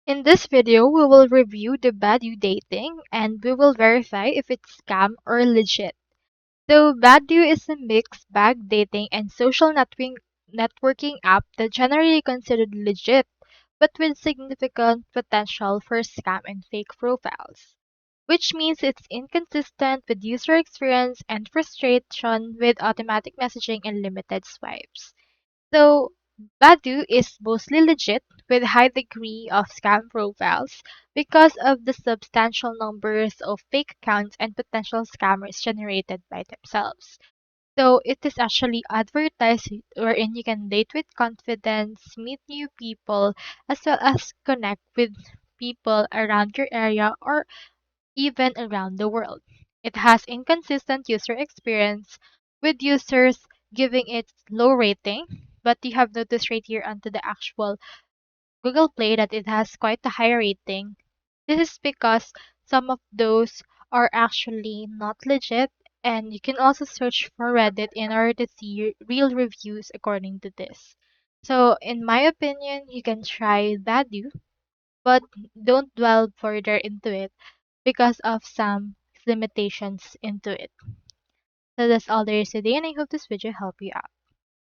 In this video, we will review the Badoo Dating and we will verify if it's scam or legit. So Badoo is a mixed bag dating and social networking app that generally considered legit, but with significant potential for scam and fake profiles. Which means it's inconsistent with user experience and frustration with automatic messaging and limited swipes. So, Badoo is mostly legit with high degree of scam profiles because of the substantial numbers of fake accounts and potential scammers generated by themselves. So it is actually advertised wherein you can date with confidence, meet new people, as well as connect with people around your area or even around the world. It has inconsistent user experience, with users giving it low rating, but you have noticed right here onto the actual Google Play that it has quite a high rating. This is because some of those are actually not legit, and you can also search for Reddit in order to see real reviews according to this. So, in my opinion, you can try Badoo, but don't dwell further into it because of some limitations into it. So that's all there is today, and I hope this video helped you out.